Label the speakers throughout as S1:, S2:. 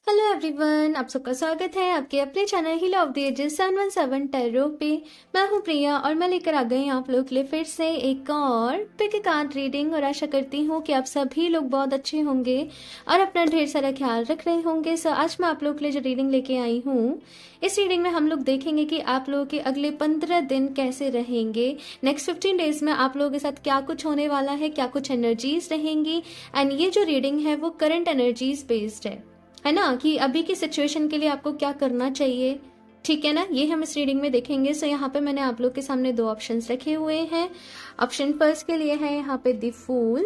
S1: Hello everyone, आप सबका स्वागत है आपके अपने channel heal of the ages 717 tarot पे। मैं हूं प्रिया और मैं लेकर आ गई आप लोग के लिए फिर से एक और पिक कार्ड रीडिंग। और आशा करती हूं कि आप सभी लोग बहुत अच्छे होंगे और अपना ढेर सारा ख्याल रख रहे होंगे। सो आज मैं आप लोग के लिए जो रीडिंग लेके आई हूँ, इस रीडिंग में हम लोग देखेंगे कि आप लोगों के अगले 15 दिन कैसे रहेंगे। नेक्स्ट 15 डेज में आप लोगों के साथ क्या कुछ होने वाला है, क्या कुछ एनर्जीज रहेंगी। एंड ये जो रीडिंग है वो करंट एनर्जीज बेस्ड है ना, कि अभी की सिचुएशन के लिए आपको क्या करना चाहिए। ठीक है ना, ये हम इस रीडिंग में देखेंगे। सो यहाँ पे मैंने आप लोग के सामने दो ऑप्शंस रखे हुए हैं। ऑप्शन फर्स्ट के लिए है यहाँ पे the fool,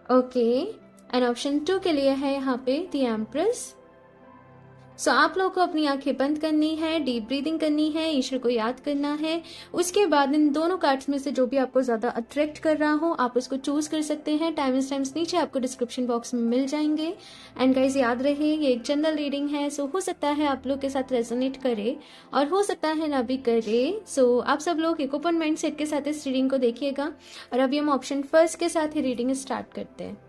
S1: okay, and option 2 के लिए है यहाँ पे द एम्प्रेस। सो आप लोगों को अपनी आंखें बंद करनी है, डीप ब्रीदिंग करनी है, ईश्वर को याद करना है। उसके बाद इन दोनों कार्ड्स में से जो भी आपको ज्यादा अट्रैक्ट कर रहा हो आप उसको चूज कर सकते हैं। टाइम्स नीचे आपको डिस्क्रिप्शन बॉक्स में मिल जाएंगे। एंड गाइस याद रहे ये एक जनरल रीडिंग है, सो हो सकता है आप लोग के साथ रेजोनेट करे और हो सकता है ना भी करे। सो आप सब लोग एक ओपन माइंड सेट के साथ इस रीडिंग को देखिएगा। और अभी हम ऑप्शन फर्स्ट के साथ ही रीडिंग स्टार्ट करते हैं।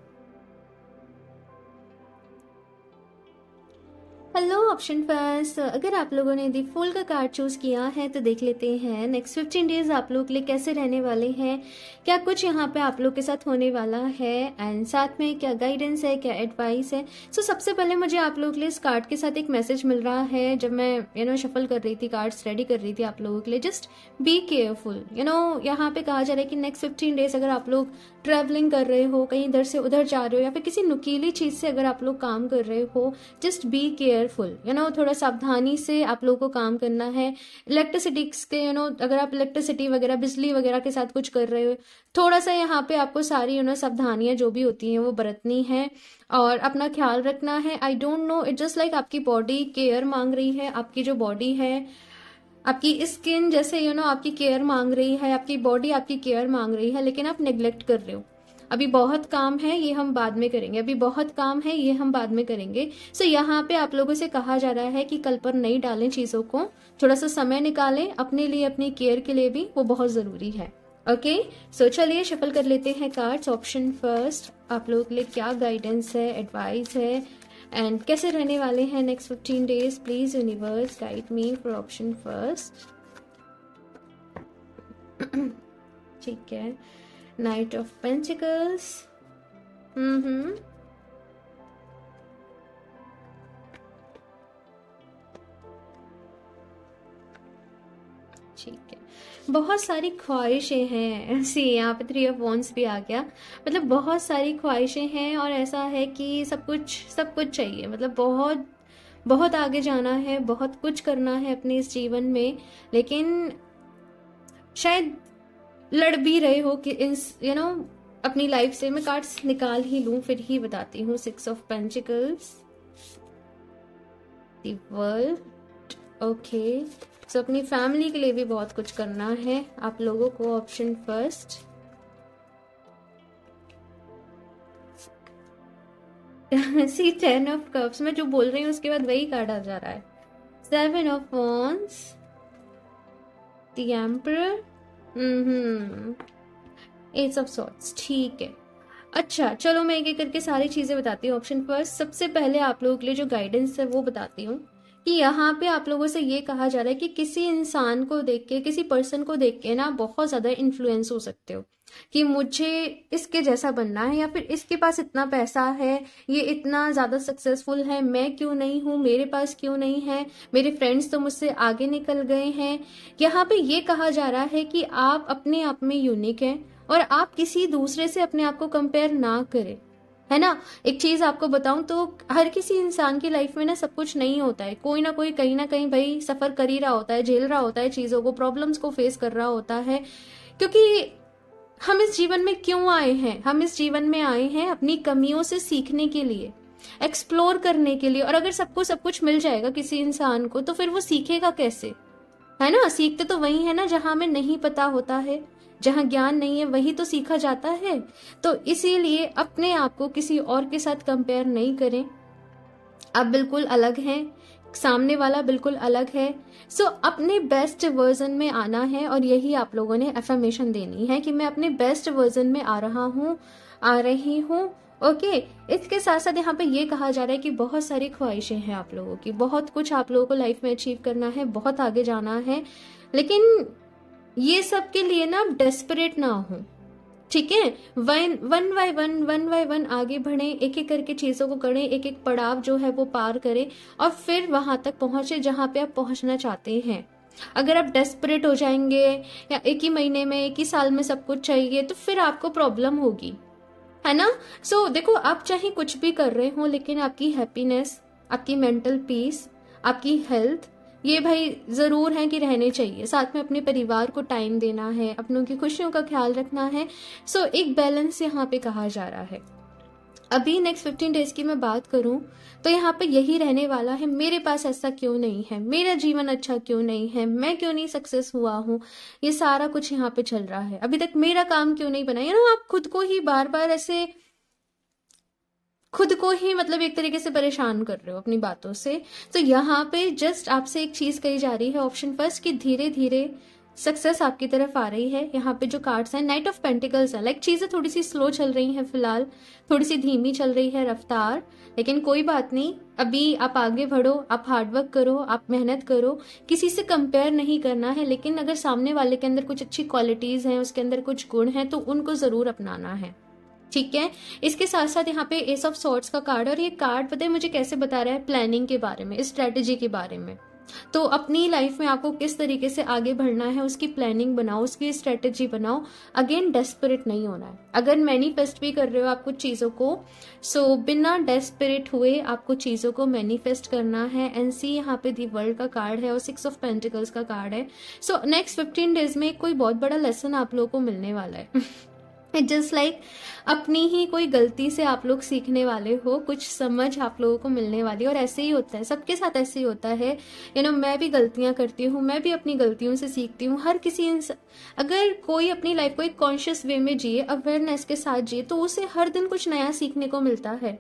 S1: हेलो ऑप्शन फर्स्ट, अगर आप लोगों ने दी फूल का कार्ड चूज किया है तो देख लेते हैं नेक्स्ट 15 डेज आप लोग के लिए कैसे रहने वाले हैं, क्या कुछ यहाँ पे आप लोग के साथ होने वाला है एंड साथ में क्या गाइडेंस है, क्या एडवाइस है। सो सबसे पहले मुझे आप लोग के लिए इस कार्ड के साथ एक मैसेज मिल रहा है। जब मैं शफल कर रही थी, कार्ड्स रेडी कर रही थी आप लोगों के लिए, जस्ट बी केयरफुल। यहाँ पे कहा जा रहा है कि नेक्स्ट 15 डेज अगर आप लोग ट्रैवलिंग कर रहे हो, कहीं इधर से उधर जा रहे हो या फिर किसी नुकीली चीज से अगर आप लोग काम कर रहे हो, जस्ट बी केयरफुल। थोड़ा सावधानी से आप लोगों को काम करना है। इलेक्ट्रिसिटी के अगर आप इलेक्ट्रिसिटी वगैरह बिजली वगैरह के साथ कुछ कर रहे हो, थोड़ा सा यहाँ पे आपको सारी सावधानियां जो भी होती हैं वो बरतनी है और अपना ख्याल रखना है। I don't know, it just like आपकी बॉडी केयर मांग रही है। आपकी जो बॉडी है, आपकी स्किन जैसे आपकी केयर मांग रही है, आपकी बॉडी आपकी केयर मांग रही है, लेकिन आप नेग्लेक्ट कर रहे हो। अभी बहुत काम है, ये हम बाद में करेंगे, अभी बहुत काम है, ये हम बाद में करेंगे। सो यहाँ पे आप लोगों से कहा जा रहा है कि कल पर नहीं डालें चीजों को, थोड़ा सा समय निकालें अपने लिए, अपनी केयर के लिए भी, वो बहुत जरूरी है। ओके, सो चलिए शफल कर लेते हैं कार्ड्स। ऑप्शन फर्स्ट, आप लोगों के लिए क्या गाइडेंस है, एडवाइस है एंड कैसे रहने वाले हैं next 15 days. Please universe guide me for option first. ठीक है, नाइट ऑफ पेंटिकल्स, ठीक है। बहुत सारी ख्वाहिशें हैं ऐसी, यहाँ पे 3 ऑफ वॉन्ड्स भी आ गया। मतलब बहुत सारी ख्वाहिशें हैं और ऐसा है कि सब कुछ चाहिए। मतलब बहुत बहुत आगे जाना है, बहुत कुछ करना है अपने इस जीवन में, लेकिन शायद लड़ भी रहे हो कि अपनी लाइफ से। मैं कार्ड्स निकाल ही लूं फिर ही बताती हूँ। 6 of pentacles, the world, okay. So अपनी फैमिली के लिए भी बहुत कुछ करना है आप लोगों को। Option first, see 10 of cups, मैं जो बोल रही हूँ उसके बाद वही कार्ड आ जा रहा है। 7 of wands, the emperor, eight of swords. ठीक है, अच्छा चलो मैं एक एक करके सारी चीजें बताती हूँ। ऑप्शन फर्स्ट, सबसे पहले आप लोगों के लिए जो गाइडेंस है वो बताती हूँ कि यहाँ पे आप लोगों से ये कहा जा रहा है कि किसी इंसान को देख के, किसी पर्सन को देख के ना बहुत ज्यादा इन्फ्लुएंस हो सकते हो कि मुझे इसके जैसा बनना है, या फिर इसके पास इतना पैसा है, ये इतना ज्यादा सक्सेसफुल है, मैं क्यों नहीं हूँ, मेरे पास क्यों नहीं है, मेरे फ्रेंड्स तो मुझसे आगे निकल गए हैं। यहाँ पे ये कहा जा रहा है कि आप अपने आप में यूनिक हैं और आप किसी दूसरे से अपने आप को कंपेयर ना करें, है ना। एक चीज आपको बताऊं तो हर किसी इंसान की लाइफ में ना सब कुछ नहीं होता है। कोई ना कोई कहीं ना कहीं भाई सफर कर ही रहा होता है, झेल रहा होता है चीजों को, प्रॉब्लम्स को फेस कर रहा होता है। क्योंकि हम इस जीवन में क्यों आए हैं, हम इस जीवन में आए हैं अपनी कमियों से सीखने के लिए, एक्सप्लोर करने के लिए। और अगर सबको सब कुछ मिल जाएगा किसी इंसान को तो फिर वो सीखेगा कैसे, है ना। सीखते तो वही है ना जहां हमें नहीं पता होता है, जहां ज्ञान नहीं है वही तो सीखा जाता है। तो इसीलिए अपने आप को किसी और के साथ कंपेयर नहीं करें। आप बिल्कुल अलग हैं, सामने वाला बिल्कुल अलग है। सो अपने बेस्ट वर्जन में आना है और यही आप लोगों ने अफर्मेशन देनी है कि मैं अपने बेस्ट वर्जन में आ रहा हूँ, आ रही हूँ ओके। इसके साथ साथ यहाँ पे ये कहा जा रहा है कि बहुत सारी ख्वाहिशें हैं आप लोगों की, बहुत कुछ आप लोगों को लाइफ में अचीव करना है, बहुत आगे जाना है, लेकिन ये सब के लिए ना आप डेस्परेट ना हो, ठीक है। वन बाय वन आगे बढ़े, एक एक करके चीजों को करें, एक एक पड़ाव जो है वो पार करें और फिर वहां तक पहुंचे जहां पे आप पहुंचना चाहते हैं। अगर आप डेस्परेट हो जाएंगे या एक ही महीने में, एक ही साल में सब कुछ चाहिए, तो फिर आपको प्रॉब्लम होगी, है ना। देखो, आप चाहे कुछ भी कर रहे हो, लेकिन आपकी हैप्पीनेस, आपकी मेंटल पीस, आपकी हेल्थ, ये भाई जरूर है कि रहने चाहिए। साथ में अपने परिवार को टाइम देना है, अपनों की खुशियों का ख्याल रखना है। एक बैलेंस यहाँ पे कहा जा रहा है। अभी नेक्स्ट 15 डेज की मैं बात करूं तो यहाँ पे यही रहने वाला है, मेरे पास ऐसा क्यों नहीं है, मेरा जीवन अच्छा क्यों नहीं है, मैं क्यों नहीं सक्सेस हुआ हूँ, ये सारा कुछ यहाँ पे चल रहा है। अभी तक मेरा काम क्यों नहीं बना, आप खुद को ही बार बार ऐसे, खुद को ही मतलब एक तरीके से परेशान कर रहे हो अपनी बातों से। तो यहाँ पे जस्ट आपसे एक चीज कही जा रही है, ऑप्शन फर्स्ट, कि धीरे धीरे सक्सेस आपकी तरफ आ रही है। यहाँ पे जो कार्ड्स हैं, नाइट ऑफ पेंटिकल्स है, लाइक चीजें थोड़ी सी स्लो चल रही हैं फिलहाल, थोड़ी सी धीमी चल रही है रफ्तार, लेकिन कोई बात नहीं। अभी आप आगे बढ़ो, आप हार्डवर्क करो, आप मेहनत करो, किसी से कंपेयर नहीं करना है, लेकिन अगर सामने वाले के अंदर कुछ अच्छी क्वालिटीज हैं, उसके अंदर कुछ गुण हैं, तो उनको जरूर अपनाना है, ठीक है। इसके साथ साथ यहाँ पे एस ऑफ सॉर्ड्स का कार्ड, और ये कार्ड पता है मुझे कैसे बता रहा है, प्लानिंग के बारे में, स्ट्रेटेजी के बारे में। तो अपनी लाइफ में आपको किस तरीके से आगे बढ़ना है, उसकी प्लानिंग बनाओ, उसकी स्ट्रेटेजी बनाओ। अगेन, डेस्परेट नहीं होना है। अगर मैनिफेस्ट भी कर रहे हो आप कुछ चीजों को, बिना डेस्परेट हुए आपको चीजों को मैनिफेस्ट करना है। एंड सी, यहाँ पे दी वर्ल्ड का कार्ड है और 6 ऑफ पेंटिकल्स का कार्ड है। नेक्स्ट 15 डेज में कोई बहुत बड़ा लेसन आप लोगों को मिलने वाला है। जस्ट लाइक अपनी ही कोई गलती से आप लोग सीखने वाले हो, कुछ समझ आप लोगों को मिलने वाली है। और ऐसे ही होता है, सबके साथ ऐसे ही होता है। मैं भी गलतियां करती हूँ, मैं भी अपनी गलतियों से सीखती हूँ। हर किसी अगर कोई अपनी लाइफ को एक कॉन्शियस वे में जिए, अवेयरनेस के साथ जिए, तो उसे हर दिन कुछ नया सीखने को मिलता है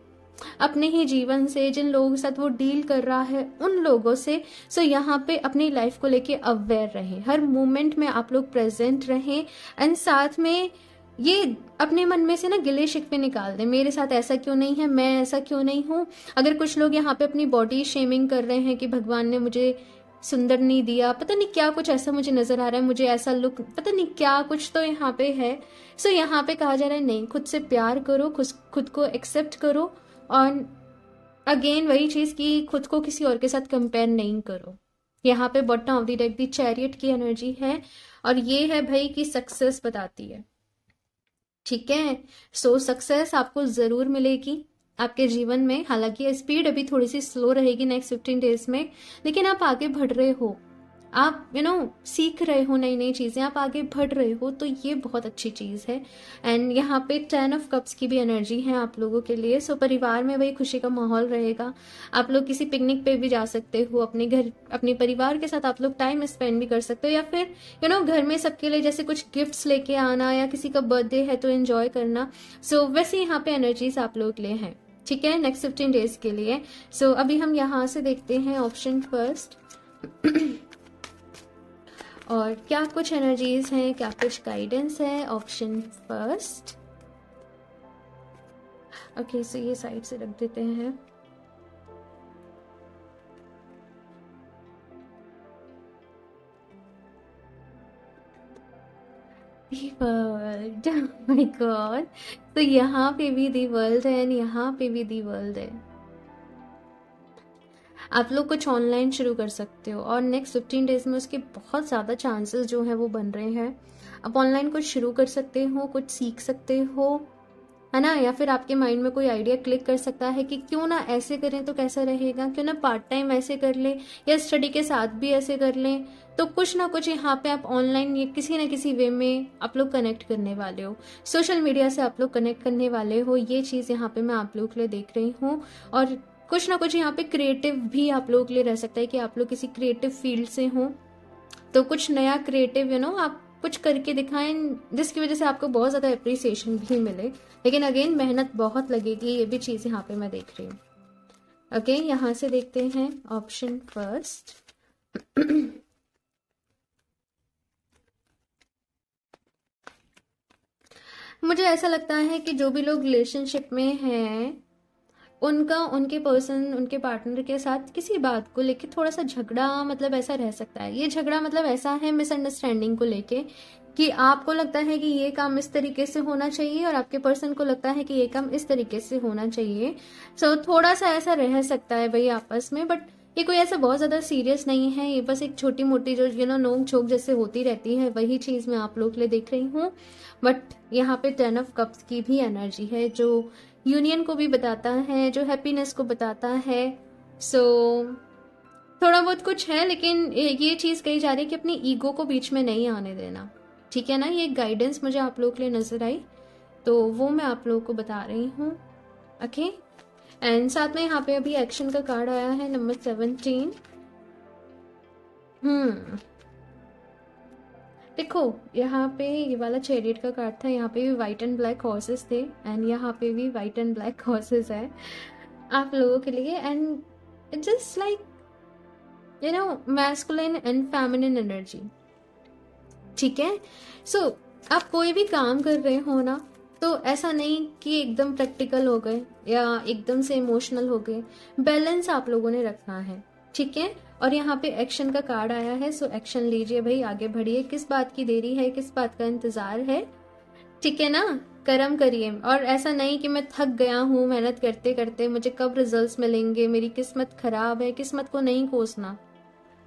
S1: अपने ही जीवन से, जिन लोगों के साथ वो डील कर रहा है उन लोगों से। यहाँ पे अपनी लाइफ को लेके अवेयर रहें, हर मोमेंट में आप लोग प्रेजेंट रहें। एंड साथ में ये अपने मन में से ना गिले शिकवे निकाल दें, मेरे साथ ऐसा क्यों नहीं है, मैं ऐसा क्यों नहीं हूँ। अगर कुछ लोग यहाँ पे अपनी बॉडी शेमिंग कर रहे हैं कि भगवान ने मुझे सुंदर नहीं दिया, पता नहीं क्या कुछ ऐसा मुझे नजर आ रहा है, मुझे ऐसा लुक, पता नहीं क्या कुछ तो यहाँ पे है। यहाँ पे कहा जा रहा है, नहीं, खुद से प्यार करो, खुद को एक्सेप्ट करो। और अगेन वही चीज कि खुद को किसी और के साथ कंपेयर नहीं करो। यहाँ पे bottom of the deck the chariot की एनर्जी है, और ये है भाई कि सक्सेस बताती है, ठीक है। सक्सेस आपको जरूर मिलेगी आपके जीवन में। हालांकि स्पीड अभी थोड़ी सी स्लो रहेगी नेक्स्ट 15 डेज में, लेकिन आप आगे बढ़ रहे हो, आप सीख रहे हो नई नई चीजें, आप आगे बढ़ रहे हो, तो ये बहुत अच्छी चीज है। एंड यहाँ पे 10 ऑफ कप्स की भी एनर्जी है आप लोगों के लिए। परिवार में वही खुशी का माहौल रहेगा। आप लोग किसी पिकनिक पे भी जा सकते हो, अपने घर, अपने परिवार के साथ आप लोग टाइम स्पेंड भी कर सकते हो, या फिर घर में सबके लिए जैसे कुछ गिफ्ट्स लेके आना, या किसी का बर्थडे है तो एंजॉय करना। वैसे यहाँ पे एनर्जीज आप लोग के लिए हैं, ठीक है, नेक्स्ट 15 डेज के लिए। अभी हम यहाँ से देखते हैं ऑप्शन फर्स्ट। और क्या कुछ एनर्जीज हैं, क्या कुछ गाइडेंस है। ऑप्शन फर्स्ट, ओके, ये साइड से रख देते हैं। The world, my God. यहाँ पे भी दी वर्ल्ड है, एंड यहाँ पे भी दी वर्ल्ड है। आप लोग कुछ ऑनलाइन शुरू कर सकते हो, और नेक्स्ट 15 डेज में उसके बहुत ज़्यादा चांसेस जो हैं वो बन रहे हैं। आप ऑनलाइन कुछ शुरू कर सकते हो, कुछ सीख सकते हो, है ना। या फिर आपके माइंड में कोई आइडिया क्लिक कर सकता है कि क्यों ना ऐसे करें तो कैसा रहेगा, क्यों ना पार्ट टाइम ऐसे कर ले, या स्टडी के साथ भी ऐसे कर लें। तो कुछ ना कुछ यहाँ पे आप ऑनलाइन ये किसी ना किसी वे में आप लोग कनेक्ट करने वाले हो, सोशल मीडिया से आप लोग कनेक्ट करने वाले हो। ये चीज़ यहाँ पे मैं आप लोग के लिए देख रही हूँ। और कुछ ना कुछ यहाँ पे क्रिएटिव भी आप लोगों के लिए रह सकता है कि आप लोग किसी क्रिएटिव फील्ड से हो, तो कुछ नया क्रिएटिव आप कुछ करके दिखाएं, जिसकी वजह से आपको बहुत ज़्यादा अप्रिसिएशन भी मिले। लेकिन अगेन मेहनत बहुत लगेगी, ये भी चीज़ यहाँ पे मैं देख रही हूँ। अगेन यहाँ से देखते हैं ऑप्शन फर्स्ट। मुझे ऐसा लगता है कि जो भी लोग रिलेशनशिप में हैं उनका उनके पर्सन उनके पार्टनर के साथ किसी बात को लेके थोड़ा सा झगड़ा मतलब ऐसा रह सकता है। ये झगड़ा मतलब ऐसा है मिसअंडरस्टैंडिंग को लेके कि आपको लगता है कि ये काम इस तरीके से होना चाहिए और आपके पर्सन को लगता है कि ये काम इस तरीके से होना चाहिए। सो थोड़ा सा ऐसा रह सकता है भाई आपस में, बट ये कोई ऐसा बहुत ज्यादा सीरियस नहीं है। ये बस एक छोटी मोटी जो नोक झोंक जैसे होती रहती है, वही चीज मैं आप लोग के लिए देख रही हूँ। बट यहाँ पे 10 ऑफ कप्स की भी एनर्जी है जो यूनियन को भी बताता है, जो हैप्पीनेस को बताता है। सो थोड़ा बहुत कुछ है, लेकिन ये चीज कही जा रही है कि अपनी ईगो को बीच में नहीं आने देना, ठीक है ना। ये गाइडेंस मुझे आप लोगों के लिए नजर आई तो वो मैं आप लोगों को बता रही हूँ। ओके, एंड साथ में यहाँ पे अभी एक्शन का कार्ड आया है नंबर 17। देखो यहाँ पे ये वाला चैरियट का कार्ड था, यहाँ पे भी व्हाइट एंड ब्लैक हॉर्सेस थे एंड यहाँ पे भी व्हाइट एंड ब्लैक हॉर्सेस है आप लोगों के लिए। And it just like masculine and feminine energy, ठीक है। सो आप कोई भी काम कर रहे हो ना, तो ऐसा नहीं कि एकदम प्रैक्टिकल हो गए या एकदम से इमोशनल हो गए, बैलेंस आप लोगों ने रखना है, ठीक है। और यहाँ पे एक्शन का कार्ड आया है, सो एक्शन लीजिए भाई, आगे बढ़िए। किस बात की देरी है, किस बात का इंतजार है, ठीक है ना। कर्म करिए, और ऐसा नहीं कि मैं थक गया हूँ मेहनत करते करते, मुझे कब रिजल्ट्स मिलेंगे, मेरी किस्मत खराब है, किस्मत को नहीं कोसना।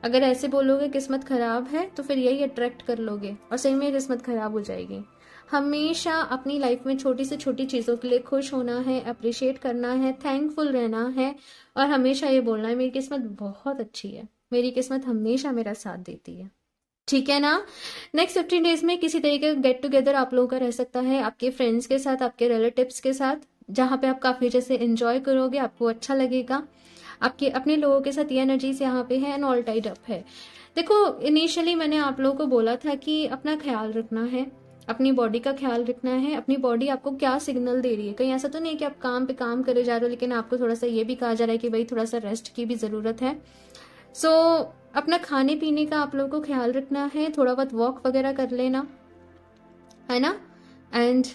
S1: अगर ऐसे बोलोगे किस्मत खराब है तो फिर यही अट्रैक्ट कर लोगे और सही में किस्मत खराब हो जाएगी। हमेशा अपनी लाइफ में छोटी से छोटी चीज़ों के लिए खुश होना है, अप्रिशिएट करना है, थैंकफुल रहना है और हमेशा ये बोलना है मेरी किस्मत बहुत अच्छी है, मेरी किस्मत हमेशा मेरा साथ देती है, ठीक है ना। नेक्स्ट 15 डेज में किसी तरीके का गेट टुगेदर आप लोगों का रह सकता है आपके फ्रेंड्स के साथ, आपके रिलेटिव्स के साथ, जहाँ पे आप काफ़ी जैसे एंजॉय करोगे, आपको अच्छा लगेगा। आपके अपने लोगों के साथ ये एनर्जीज यहाँ पे है एंड ऑल टाइड अप है। देखो इनिशियली मैंने आप लोगों को बोला था कि अपना ख्याल रखना है, अपनी बॉडी का ख्याल रखना है। अपनी बॉडी आपको क्या सिग्नल दे रही है, कहीं ऐसा तो नहीं है कि आप काम पे काम करे जा रहे हो लेकिन आपको थोड़ा सा ये भी कहा जा रहा है कि भाई थोड़ा सा रेस्ट की भी ज़रूरत है। सो अपना खाने पीने का आप लोगों को ख्याल रखना है, थोड़ा बहुत वॉक वगैरह कर लेना है ना। एंड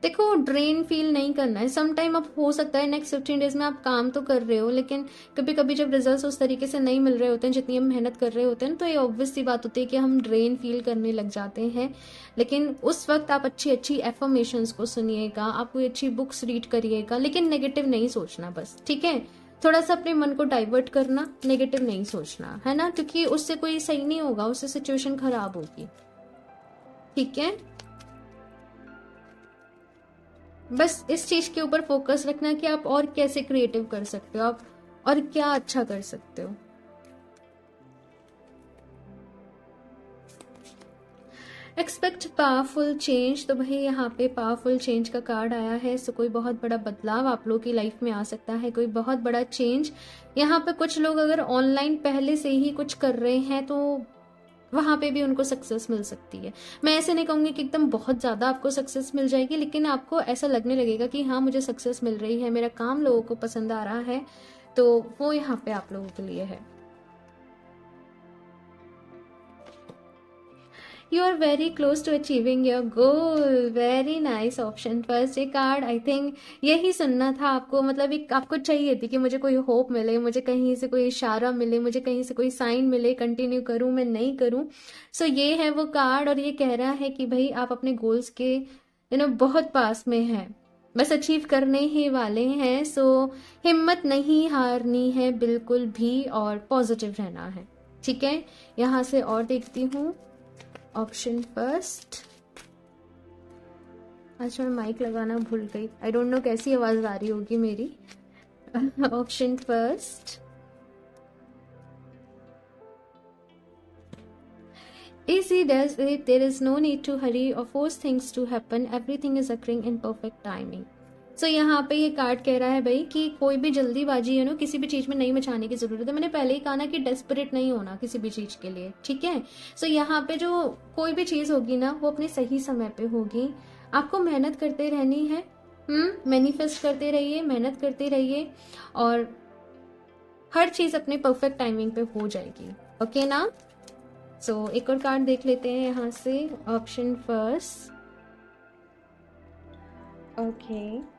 S1: देखो ड्रेन फील नहीं करना है। सम टाइम अब हो सकता है नेक्स्ट 15 डेज में आप काम तो कर रहे हो, लेकिन कभी कभी जब रिजल्ट्स उस तरीके से नहीं मिल रहे होते हैं जितनी हम मेहनत कर रहे होते हैं, तो ये ऑब्वियस सी बात होती है कि हम ड्रेन फील करने लग जाते हैं। लेकिन उस वक्त आप अच्छी अच्छी एफर्मेशंस को सुनिएगा, आप कोई अच्छी बुक्स रीड करिएगा, लेकिन नेगेटिव नहीं सोचना बस, ठीक है। थोड़ा सा अपने मन को डाइवर्ट करना, नेगेटिव नहीं सोचना, है ना, क्योंकि उससे कोई सही नहीं होगा, उससे सिचुएशन खराब होगी, ठीक है। बस इस चीज के ऊपर फोकस रखना कि आप और कैसे क्रिएटिव कर सकते हो, आप और क्या अच्छा कर सकते हो। एक्सपेक्ट पावरफुल चेंज, तो भाई यहाँ पे पावरफुल चेंज का कार्ड आया है। सो कोई बहुत बड़ा बदलाव आप लोगों की लाइफ में आ सकता है, कोई बहुत बड़ा चेंज। यहाँ पे कुछ लोग अगर ऑनलाइन पहले से ही कुछ कर रहे हैं तो वहां पे भी उनको सक्सेस मिल सकती है। मैं ऐसे नहीं कहूंगी कि एकदम बहुत ज्यादा आपको सक्सेस मिल जाएगी, लेकिन आपको ऐसा लगने लगेगा कि हाँ मुझे सक्सेस मिल रही है, मेरा काम लोगों को पसंद आ रहा है, तो वो यहाँ पे आप लोगों के लिए है। You are very close to achieving your goal, very nice option. First ये कार्ड आई थिंक यही सुनना था आपको, मतलब एक आपको चाहिए थी कि मुझे कोई होप मिले, मुझे कहीं से कोई इशारा मिले, मुझे कहीं से कोई साइन मिले, कंटिन्यू करूं मैं नहीं करूं। सो ये है वो कार्ड और ये कह रहा है कि भाई आप अपने गोल्स के बहुत पास में हैं, बस अचीव करने ही वाले हैं। सो हिम्मत नहीं हारनी है बिल्कुल भी और पॉजिटिव रहना है, ठीक है। यहाँ से और देखती हूँ ऑप्शन फर्स्ट। आज मैं माइक लगाना भूल गई, आई डोंट नो कैसी आवाज आ रही होगी मेरी। Option first, easy does it, there is no need to hurry or force things to happen, everything is occurring in perfect timing। सो यहाँ पे ये कार्ड कह रहा है भाई कि कोई भी जल्दीबाजी किसी भी चीज में नहीं मचाने की जरूरत है। मैंने पहले ही कहा ना कि डेस्परेट नहीं होना किसी भी चीज के लिए, ठीक है। सो यहाँ पे जो कोई भी चीज होगी ना वो अपने सही समय पे होगी। आपको मेहनत करते रहनी है, मैनिफेस्ट करते रहिए, मेहनत करते रहिए और हर चीज अपने परफेक्ट टाइमिंग पे हो जाएगी, ओके ना। सो एक और कार्ड देख लेते हैं यहाँ से, option first. Okay.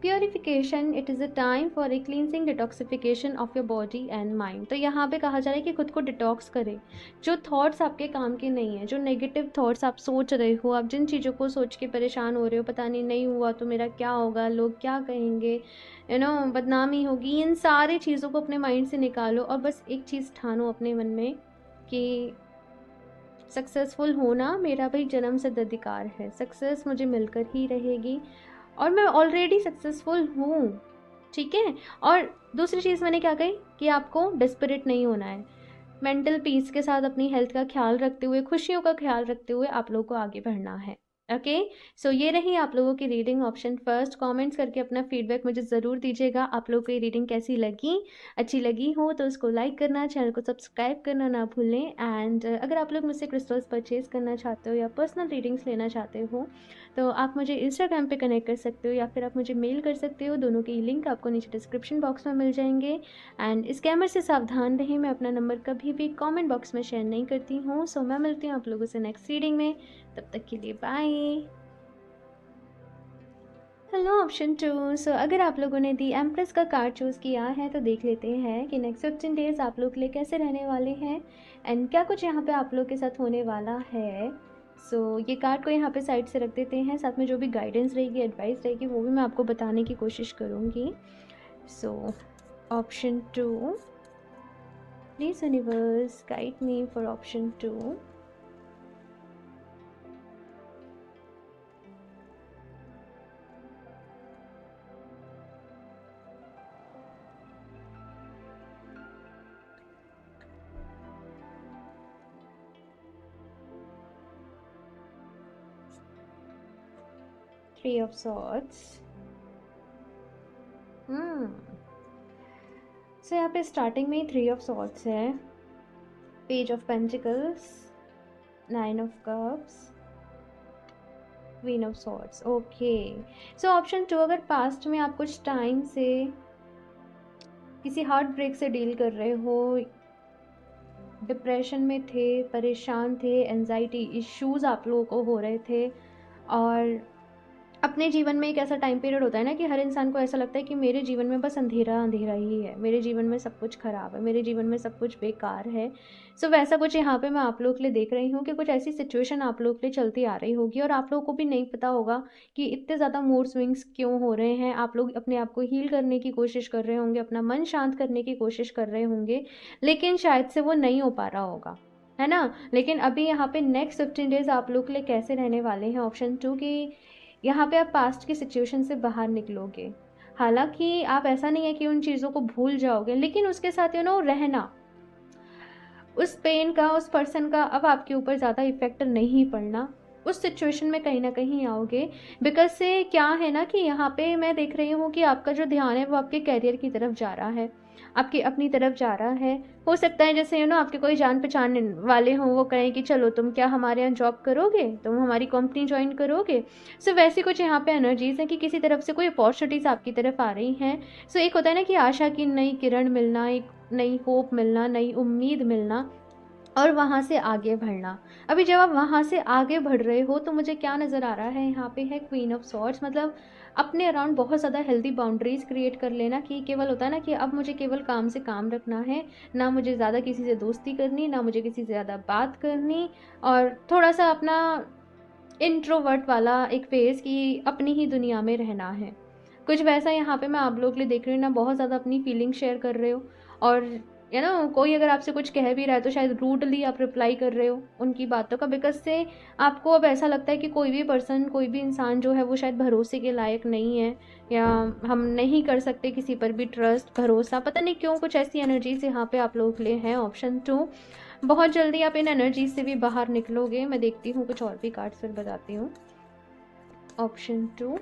S1: Purification, it is a time for a cleansing detoxification of your body and mind. तो यहाँ पे कहा जा रहा है कि खुद को डिटॉक्स करें, जो थॉट्स आपके काम के नहीं हैं, जो नेगेटिव थॉट्स आप सोच रहे हो, आप जिन चीज़ों को सोच के परेशान हो रहे हो, पता नहीं नहीं हुआ तो मेरा क्या होगा, लोग क्या कहेंगे, बदनामी होगी, इन सारी चीज़ों को अपने माइंड से निकालो और बस एक चीज़ ठानो अपने मन में कि सक्सेसफुल होना मेरा भाई जन्म सिद्ध अधिकार है, सक्सेस मुझे मिलकर ही रहेगी और मैं ऑलरेडी सक्सेसफुल हूँ। ठीक है। और दूसरी चीज़ मैंने क्या कही कि आपको डिस्परेट नहीं होना है, मेंटल पीस के साथ अपनी हेल्थ का ख्याल रखते हुए, खुशियों का ख्याल रखते हुए आप लोगों को आगे बढ़ना है। ओके। सो ये रही आप लोगों की रीडिंग। ऑप्शन फर्स्ट, कमेंट्स करके अपना फीडबैक मुझे ज़रूर दीजिएगा, आप लोगों को ये रीडिंग कैसी लगी। अच्छी लगी हो तो उसको लाइक करना, चैनल को सब्सक्राइब करना ना भूलें। एंड अगर आप लोग मुझसे क्रिस्टल्स परचेज़ करना चाहते हो या पर्सनल रीडिंग्स लेना चाहते हो तो आप मुझे इंस्टाग्राम पे कनेक्ट कर सकते हो या फिर आप मुझे मेल कर सकते हो, दोनों के लिंक आपको नीचे डिस्क्रिप्शन बॉक्स में मिल जाएंगे। एंड स्कैमर से सावधान रहें, मैं अपना नंबर कभी भी कमेंट बॉक्स में शेयर नहीं करती हूँ। सो मैं मिलती हूँ आप लोगों से नेक्स्ट रीडिंग में, तब तक के लिए बाय। Hello option 2। सो अगर आप लोगों ने दी एम्प्रेस का कार्ड चूज़ किया है तो देख लेते हैं कि नेक्स्ट 15 डेज आप लोग के लिए कैसे रहने वाले हैं एंड क्या कुछ यहाँ पे आप लोग के साथ होने वाला है। सो ये कार्ड को यहाँ पे साइड से रख देते हैं, साथ में जो भी गाइडेंस रहेगी, एडवाइस रहेगी, वो भी मैं आपको बताने की कोशिश करूँगी। So option 2, please universe guide me for option 2। Three of swords. So यहाँ पे स्टार्टिंग में ही थ्री ऑफ सॉर्ड्स है, page of pentacles, nine of cups, queen of swords. Okay. So option 2, अगर पास्ट में आप कुछ टाइम से किसी हार्ट ब्रेक से डील कर रहे हो, डिप्रेशन में थे, परेशान थे, एंजाइटी इश्यूज आप लोगों को हो रहे थे, और अपने जीवन में एक ऐसा टाइम पीरियड होता है ना कि हर इंसान को ऐसा लगता है कि मेरे जीवन में बस अंधेरा अंधेरा ही है, मेरे जीवन में सब कुछ ख़राब है, मेरे जीवन में सब कुछ बेकार है। सो वैसा कुछ यहाँ पे मैं आप लोगों के लिए देख रही हूँ कि कुछ ऐसी सिचुएशन आप लोगों के लिए चलती आ रही होगी और आप लोगों को भी नहीं पता होगा कि इतने ज़्यादा मूड स्विंग्स क्यों हो रहे हैं। आप लोग अपने आप को हील करने की कोशिश कर रहे होंगे, अपना मन शांत करने की कोशिश कर रहे होंगे, लेकिन शायद से वो नहीं हो पा रहा होगा, है ना। लेकिन अभी यहाँ पे नेक्स्ट 15 डेज आप लोग के लिए कैसे रहने वाले हैं, ऑप्शन 2 की यहाँ पे आप पास्ट की सिचुएशन से बाहर निकलोगे। हालांकि आप ऐसा नहीं है कि उन चीज़ों को भूल जाओगे, लेकिन उसके साथ रहना, उस पेन का, उस पर्सन का अब आपके ऊपर ज़्यादा इफेक्ट नहीं पड़ना, उस सिचुएशन में कहीं ना कहीं आओगे। बिकॉज से क्या है ना कि यहाँ पे मैं देख रही हूँ कि आपका जो ध्यान है वो आपके कैरियर की तरफ जा रहा है, आपकी अपनी तरफ जा रहा है। हो सकता है जैसे आपके कोई जान पहचान वाले हों, वो कहें कि चलो तुम क्या हमारे यहाँ जॉब करोगे, तुम हमारी कंपनी ज्वाइन करोगे। सो वैसी कुछ यहाँ पे एनर्जीज है कि किसी तरफ से कोई अपॉर्चुनिटीज़ आपकी तरफ आ रही हैं। सो एक होता है ना कि आशा की नई किरण मिलना, एक नई होप मिलना, नई उम्मीद मिलना और वहाँ से आगे बढ़ना। अभी जब आप वहाँ से आगे बढ़ रहे हो तो मुझे क्या नज़र आ रहा है यहाँ पे है क्वीन ऑफ सॉर्ड्स, मतलब अपने अराउंड बहुत ज़्यादा हेल्दी बाउंड्रीज क्रिएट कर लेना कि केवल होता है ना कि अब मुझे केवल काम से काम रखना है, ना मुझे ज़्यादा किसी से दोस्ती करनी, ना मुझे किसी से ज़्यादा बात करनी, और थोड़ा सा अपना इंट्रोवर्ट वाला एक फेज़ कि अपनी ही दुनिया में रहना है। कुछ वैसा यहाँ पे मैं आप लोग के लिए देख रही हूँ ना, बहुत ज़्यादा अपनी फीलिंग शेयर कर रहे हो, और कोई अगर आपसे कुछ कह भी रहा है तो शायद रूडली आप रिप्लाई कर रहे हो उनकी बातों का, बिकॉज से आपको अब ऐसा लगता है कि कोई भी पर्सन, कोई भी इंसान जो है वो शायद भरोसे के लायक नहीं है, या हम नहीं कर सकते किसी पर भी ट्रस्ट, भरोसा, पता नहीं क्यों कुछ ऐसी एनर्जीज यहाँ पे आप लोगों के लिए हैं। ऑप्शन 2, बहुत जल्दी आप इन एनर्जीज से भी बाहर निकलोगे। मैं देखती हूँ कुछ और भी कार्ड्स फिर बताती हूँ। Option 2,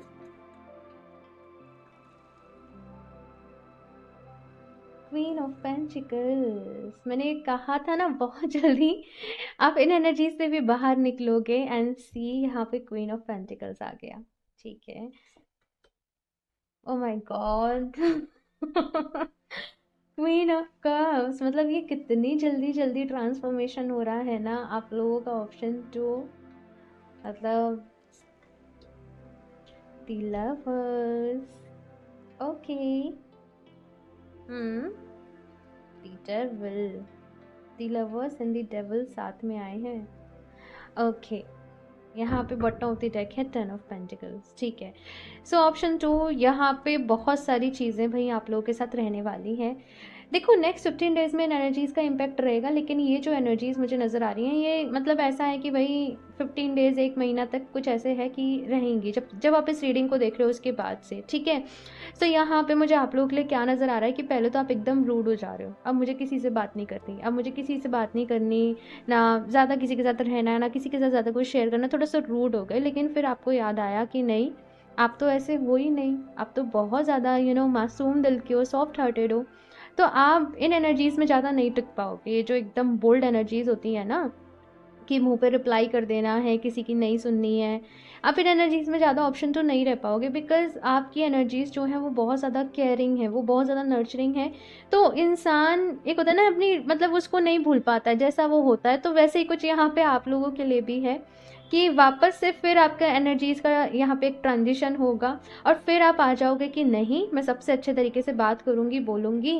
S1: queen of pentacles. मैंने कहा था ना बहुत जल्दी आप इन एनर्जी से भी बाहर निकलोगे। एंड सी, यहाँ पे क्वीन ऑफ पेंटिकल्स आ गया। ठीक है। Oh my God. Queen of cups, मतलब ये कितनी जल्दी जल्दी ट्रांसफॉर्मेशन हो रहा है ना आप लोगों का ऑप्शन टू, मतलब the lovers. Okay. Hmm. The devil, the lovers and the devil साथ में आए हैं। ओके, यहाँ पे बॉटम ऑफ द डेक है 10 ऑफ पेंटिकल्स, ठीक है। सो ऑप्शन टू, यहाँ पे बहुत सारी चीज़ें भाई आप लोगों के साथ रहने वाली हैं। देखो नेक्स्ट 15 डेज़ में इन एनर्जीज़ का इम्पैक्ट रहेगा, लेकिन ये जो एनर्जीज़ मुझे नज़र आ रही हैं ये मतलब ऐसा है कि भाई 15 डेज़, एक महीना तक कुछ ऐसे है कि रहेंगी, जब जब आप इस रीडिंग को देख रहे हो उसके बाद से, ठीक है। सो यहाँ पे मुझे आप लोगों के लिए क्या नज़र आ रहा है कि पहले तो आप एकदम रूड हो जा रहे हो, अब मुझे किसी से बात नहीं करनी, अब मुझे किसी से बात नहीं करनी, ना ज़्यादा किसी के साथ रहना है, ना किसी के साथ ज़्यादा कुछ शेयर करना, थोड़ा सा रूड हो गए। लेकिन फिर आपको याद आया कि नहीं, आप तो ऐसे हो ही नहीं, आप तो बहुत ज़्यादा मासूम दिल के हो, सॉफ्ट हार्टेड हो, तो आप इन एनर्जीज़ में ज़्यादा नहीं टिक पाओगे। ये जो एकदम बोल्ड एनर्जीज़ होती है ना, कि मुंह पे रिप्लाई कर देना है, किसी की नहीं सुननी है, आप इन एनर्जीज़ में ज़्यादा ऑप्शन तो नहीं रह पाओगे, बिकॉज आपकी एनर्जीज़ जो है वो बहुत ज़्यादा केयरिंग है, वो बहुत ज़्यादा नर्चरिंग है। तो इंसान एक होता है ना अपनी, मतलब उसको नहीं भूल पाता है जैसा वो होता है, तो वैसे ही कुछ यहाँ पे आप लोगों के लिए भी है कि वापस से फिर आपका एनर्जीज़ का यहाँ पे एक ट्रांजिशन होगा, और फिर आप आ जाओगे कि नहीं, मैं सबसे अच्छे तरीके से बात करूँगी, बोलूँगी,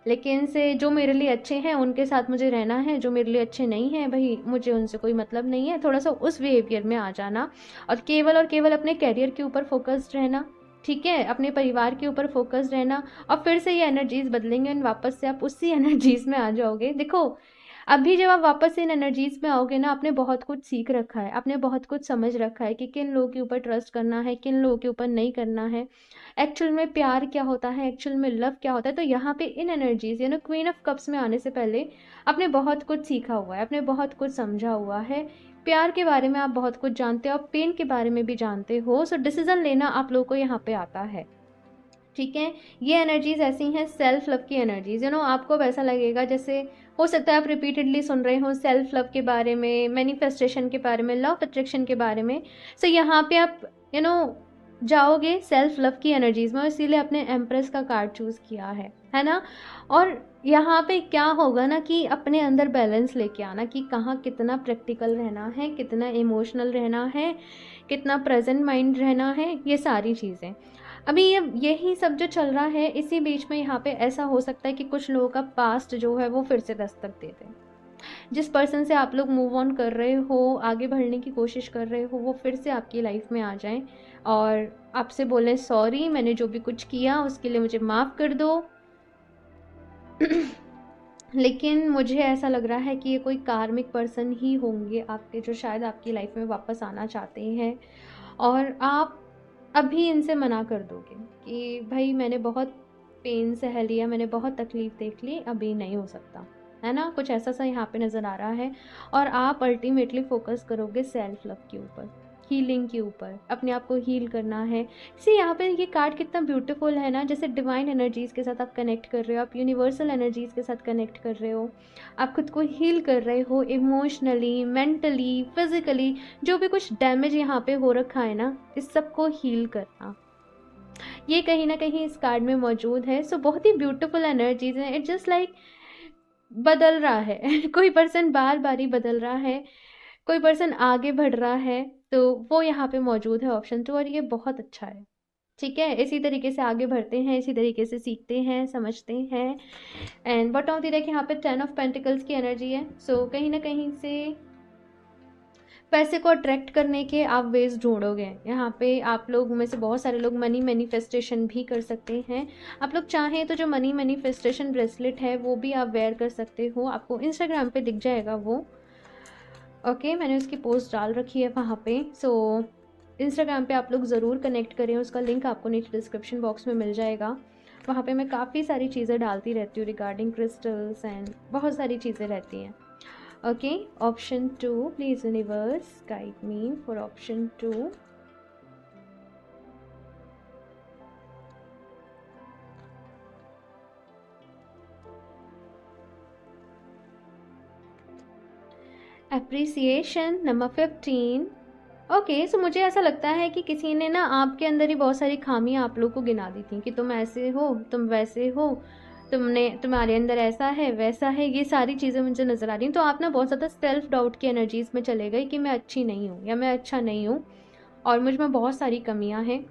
S1: लेकिन से जो मेरे लिए अच्छे हैं उनके साथ मुझे रहना है, जो मेरे लिए अच्छे नहीं हैं भाई मुझे उनसे कोई मतलब नहीं है। थोड़ा सा उस बिहेवियर में आ जाना, और केवल अपने करियर के ऊपर फोकस्ड रहना, ठीक है, अपने परिवार के ऊपर फोकस्ड रहना, और फिर से ये एनर्जीज बदलेंगे और वापस से आप उसी एनर्जीज में आ जाओगे। देखो अभी जब आप वापस से इन एनर्जीज में आओगे ना, आपने बहुत कुछ सीख रखा है, आपने बहुत कुछ समझ रखा है कि किन लोगों के ऊपर ट्रस्ट करना है, किन लोगों के ऊपर नहीं करना है, एक्चुअल में प्यार क्या होता है, एक्चुअल में लव क्या होता है। तो यहाँ पे इन एनर्जीज क्वीन ऑफ कप्स में आने से पहले आपने बहुत कुछ सीखा हुआ है, आपने बहुत कुछ समझा हुआ है, प्यार के बारे में आप बहुत कुछ जानते हो, आप पेन के बारे में भी जानते हो। सो डिसीजन लेना आप लोगों को यहाँ पे आता है, ठीक है। ये एनर्जीज ऐसी हैं सेल्फ लव की एनर्जीज, आपको वैसा लगेगा जैसे, हो सकता है आप रिपीटेडली सुन रहे हो सेल्फ लव के बारे में, मैनिफेस्टेशन के बारे में, लव अट्रैक्शन के बारे में। सो यहाँ पे आप जाओगे सेल्फ लव की एनर्जीज में, इसीलिए आपने एम्प्रेस का कार्ड चूज किया है ना। और यहाँ पे क्या होगा ना कि अपने अंदर बैलेंस लेके आना, कि कहाँ कितना प्रैक्टिकल रहना है, कितना इमोशनल रहना है, कितना प्रेजेंट माइंड रहना है, ये सारी चीज़ें। अभी यही सब जो चल रहा है, इसी बीच में यहाँ पे ऐसा हो सकता है कि कुछ लोगों का पास्ट जो है वो फिर से दस्तक दे दे। जिस पर्सन से आप लोग मूव ऑन कर रहे हो, आगे बढ़ने की कोशिश कर रहे हो, वो फिर से आपकी लाइफ में आ जाएं और आपसे बोलें सॉरी, मैंने जो भी कुछ किया उसके लिए मुझे माफ़ कर दो। लेकिन मुझे ऐसा लग रहा है कि ये कोई कार्मिक पर्सन ही होंगे आपके, जो शायद आपकी लाइफ में वापस आना चाहते हैं, और आप अभी इनसे मना कर दोगे कि भाई मैंने बहुत पेन सह लिया, मैंने बहुत तकलीफ़ देख ली, अभी नहीं हो सकता, है ना, कुछ ऐसा सा यहाँ पे नज़र आ रहा है। और आप अल्टीमेटली फोकस करोगे सेल्फ लव के ऊपर, हीलिंग के ऊपर, अपने आप को हील करना है। सी यहाँ पे ये कार्ड कितना ब्यूटीफुल है ना, जैसे डिवाइन एनर्जीज़ के साथ आप कनेक्ट कर रहे हो, आप यूनिवर्सल एनर्जीज़ के साथ कनेक्ट कर रहे हो, आप खुद को हील कर रहे हो इमोशनली, मेंटली, फिजिकली, जो भी कुछ डैमेज यहाँ पे हो रखा है ना, इस सब को हील करना, ये कहीं ना कहीं इस कार्ड में मौजूद है। सो बहुत ही ब्यूटीफुल एनर्जीज हैं। इट जस्ट लाइक बदल रहा है कोई पर्सन बार बार ही बदल रहा है, कोई पर्सन आगे बढ़ रहा है, तो वो यहाँ पे मौजूद है ऑप्शन टू, और ये बहुत अच्छा है, ठीक है। इसी तरीके से आगे बढ़ते हैं, इसी तरीके से सीखते हैं, समझते हैं। And bottom of the deck यहाँ पे 10 ऑफ पेंटिकल्स की एनर्जी है। सो कहीं ना कहीं से पैसे को अट्रैक्ट करने के आप वेज ढूंढोगे। यहाँ पे आप लोग में से बहुत सारे लोग मनी मैनिफेस्टेशन भी कर सकते हैं। आप लोग चाहें तो जो मनी मैनिफेस्टेशन ब्रेसलेट है वो भी आप वेयर कर सकते हो, आपको इंस्टाग्राम पे दिख जाएगा वो। ओके, मैंने उसकी पोस्ट डाल रखी है वहाँ पे। सो इंस्टाग्राम पे आप लोग ज़रूर कनेक्ट करें, उसका लिंक आपको नीचे डिस्क्रिप्शन बॉक्स में मिल जाएगा। वहाँ पे मैं काफ़ी सारी चीज़ें डालती रहती हूँ रिगार्डिंग क्रिस्टल्स एंड बहुत सारी चीज़ें रहती हैं। Okay, option 2, please universe guide me for option 2. Appreciation number 15. Okay, सो मुझे ऐसा लगता है कि किसी ने ना आपके अंदर ही बहुत सारी खामियां आप लोग को गिना दी थी कि तुम ऐसे हो, तुम वैसे हो, तुम्हारे अंदर ऐसा है वैसा है, ये सारी चीज़ें मुझे नज़र आ रही हैं। तो आप ना बहुत ज़्यादा सेल्फ डाउट की एनर्जीज़ में चले गए कि मैं अच्छी नहीं हूँ या मैं अच्छा नहीं हूँ और मुझ में बहुत सारी कमियाँ हैं।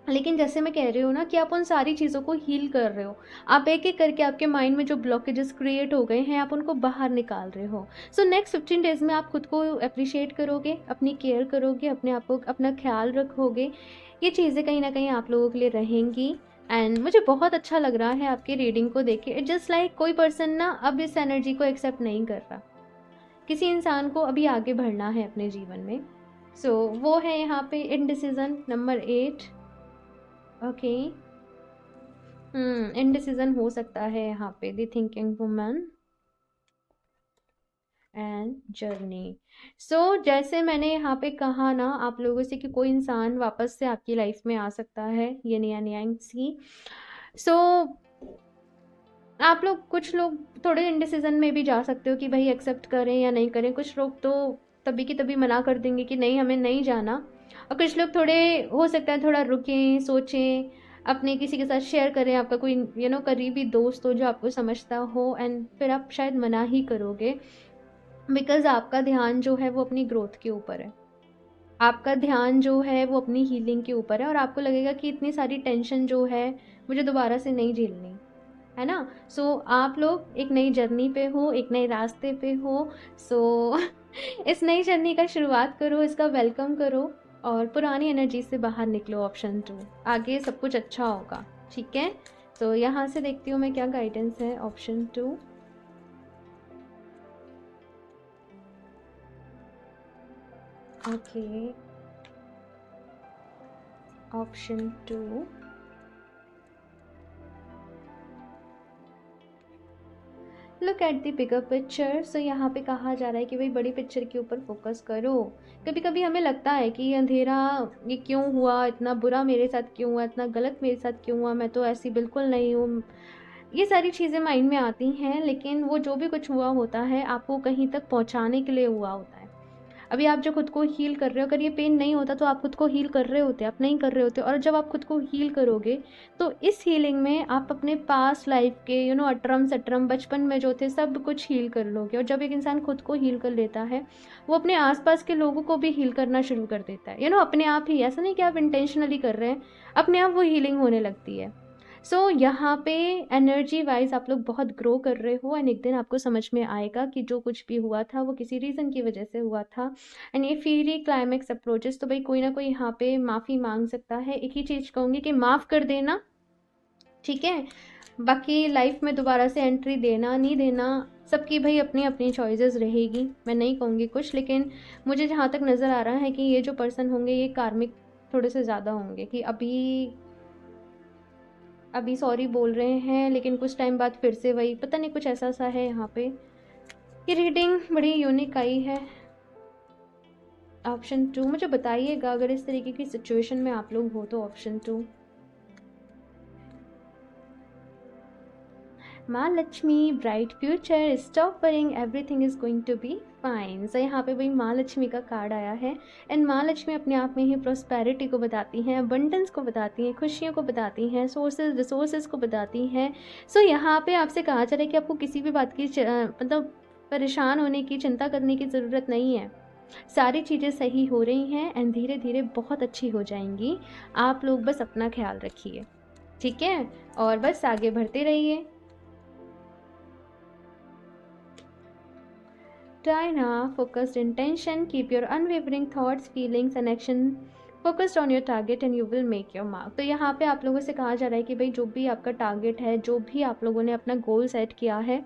S1: लेकिन जैसे मैं कह रही हूँ ना कि आप उन सारी चीज़ों को हील कर रहे हो। आप एक एक करके आपके माइंड में जो ब्लॉकेजेस क्रिएट हो गए हैं, आप उनको बाहर निकाल रहे हो। सो नेक्स्ट 15 डेज़ में आप खुद को अप्रिशिएट करोगे, अपनी केयर करोगे, अपने आप को अपना ख्याल रखोगे। ये चीज़ें कहीं ना कहीं आप लोगों के लिए रहेंगी। एंड मुझे बहुत अच्छा लग रहा है आपकी रीडिंग को देख के। इट जस्ट लाइक कोई पर्सन ना अब इस एनर्जी को एक्सेप्ट नहीं कर रहा। किसी इंसान को अभी आगे बढ़ना है अपने जीवन में। सो वो है यहाँ पे इनडिसीजन नंबर 8। ओके। इनडिसीजन हो सकता है यहाँ पे the thinking woman and journey. So जैसे मैंने यहाँ पे कहा ना आप लोगों से कि कोई इंसान वापस से आपकी लाइफ में आ सकता है, ये यानी यांग। सो आप लोग, कुछ लोग थोड़े इनडिसीजन में भी जा सकते हो कि भाई एक्सेप्ट करें या नहीं करें। कुछ लोग तो तभी की तभी मना कर देंगे कि नहीं, हमें नहीं जाना। और कुछ लोग थोड़े, हो सकता है थोड़ा रुकें, सोचें, अपने किसी के साथ शेयर करें, आपका कोई करीबी दोस्त हो जो आपको समझता हो, एंड फिर आप शायद मना ही करोगे। बिकॉज आपका ध्यान जो है वो अपनी ग्रोथ के ऊपर है, आपका ध्यान जो है वो अपनी हीलिंग के ऊपर है। और आपको लगेगा कि इतनी सारी टेंशन जो है मुझे दोबारा से नहीं झेलनी है ना। सो आप लोग एक नई जर्नी पे हो, एक नए रास्ते पे हो। सो इस नई जर्नी का शुरुआत करो, इसका वेलकम करो और पुरानी एनर्जी से बाहर निकलो। ऑप्शन 2, आगे सब कुछ अच्छा होगा। ठीक है, तो यहाँ से देखती हूँ मैं क्या गाइडेंस है। Option 2, okay. Option 2, look at the bigger picture. So यहाँ पे कहा जा रहा है कि भाई बड़ी पिक्चर के ऊपर फोकस करो। कभी कभी हमें लगता है कि ये अंधेरा, ये क्यों हुआ, इतना बुरा मेरे साथ क्यों हुआ, इतना गलत मेरे साथ क्यों हुआ, मैं तो ऐसी बिल्कुल नहीं हूँ। ये सारी चीज़ें माइंड में आती हैं, लेकिन वो जो भी कुछ हुआ होता है आपको कहीं तक पहुँचाने के लिए हुआ होता है। अभी आप जो खुद को हील कर रहे हो, अगर ये पेन नहीं होता तो आप खुद को हील कर रहे होते, आप नहीं कर रहे होते। और जब आप खुद को हील करोगे तो इस हीलिंग में आप अपने पास्ट लाइफ के अटरम सटरम बचपन में जो थे सब कुछ हील कर लोगे। और जब एक इंसान खुद को हील कर लेता है, वो अपने आसपास के लोगों को भी हील करना शुरू कर देता है। अपने आप ही, ऐसा नहीं कि आप इंटेंशनली कर रहे हैं, अपने आप वो हीलिंग होने लगती है। सो यहाँ पे एनर्जी वाइज आप लोग बहुत ग्रो कर रहे हो, एंड एक दिन आपको समझ में आएगा कि जो कुछ भी हुआ था वो किसी रीज़न की वजह से हुआ था। एंड ये फेरी क्लाइमेक्स अप्रोचेस, तो भाई कोई ना कोई यहाँ पे माफ़ी मांग सकता है। एक ही चीज़ कहूँगी कि माफ़ कर देना, ठीक है। बाकी लाइफ में दोबारा से एंट्री देना नहीं देना, सबकी भाई अपनी अपनी चॉइसेस रहेगी। मैं नहीं कहूँगी कुछ, लेकिन मुझे जहाँ तक नज़र आ रहा है कि ये जो पर्सन होंगे ये कार्मिक थोड़े से ज़्यादा होंगे, कि अभी सॉरी बोल रहे हैं लेकिन कुछ टाइम बाद फिर से वही, पता नहीं कुछ ऐसा सा है यहाँ पे। ये रीडिंग बड़ी यूनिक आई है। ऑप्शन 2, मुझे बताइएगा अगर इस तरीके की सिचुएशन में आप लोग हो तो। ऑप्शन 2, माँ Lakshmi, bright future, stop worrying, everything is going to be fine. So यहाँ पे भाई माँ लक्ष्मी का कार्ड आया है। एंड माँ लक्ष्मी अपने आप में ही प्रोस्पेरिटी को बताती हैं, अबंडेंस को बताती हैं, खुशियों को बताती हैं, सोर्सेज रिसोर्सेज को बताती हैं। सो यहाँ पे आपसे कहा जा रहा है कि आपको किसी भी बात की मतलब परेशान होने की, चिंता करने की ज़रूरत नहीं है। सारी चीज़ें सही हो रही हैं एंड धीरे धीरे बहुत अच्छी हो जाएंगी। आप लोग बस अपना ख्याल रखिए, ठीक है, और बस आगे बढ़ते रहिए। Try now, focused intention, keep your unwavering thoughts, feelings and action focused on your target and you will make your mark। तो यहाँ पे आप लोगों से कहा जा रहा है कि भाई जो भी आपका टारगेट है, जो भी आप लोगों ने अपना गोल सेट किया है,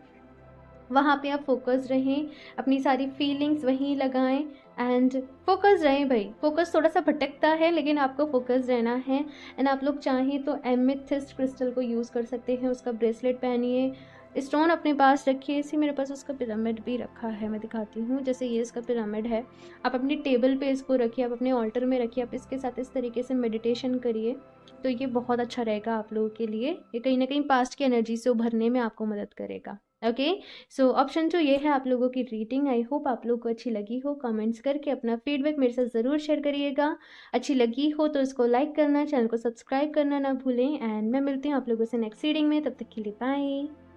S1: वहाँ पे आप फोकस रहें, अपनी सारी फीलिंग्स वहीं लगाएं एंड फोकस रहें। भाई फोकस थोड़ा सा भटकता है लेकिन आपको फोकस रहना है। एंड आप लोग चाहें तो एमेथिस्ट क्रिस्टल को यूज़ कर सकते हैं, उसका ब्रेसलेट पहनिए, स्टोन अपने पास रखिए। इसी मेरे पास उसका पिरामिड भी रखा है, मैं दिखाती हूँ। जैसे ये इसका पिरामिड है, आप अपनी टेबल पे इसको रखिए, आप अपने ऑल्टर में रखिए, आप इसके साथ इस तरीके से मेडिटेशन करिए, तो ये बहुत अच्छा रहेगा आप लोगों के लिए। ये कहीं ना कहीं पास्ट की एनर्जी से उभरने में आपको मदद करेगा। ओके, सो ऑप्शन 2 ये है आप लोगों की रीडिंग। आई होप आप लोगों को अच्छी लगी हो। कमेंट्स करके अपना फीडबैक मेरे साथ ज़रूर शेयर करिएगा। अच्छी लगी हो तो इसको लाइक करना, चैनल को सब्सक्राइब करना ना भूलें। एंड मैं मिलती हूँ आप लोगों से नेक्स्ट रीडिंग में। तब तक के लिए बाय।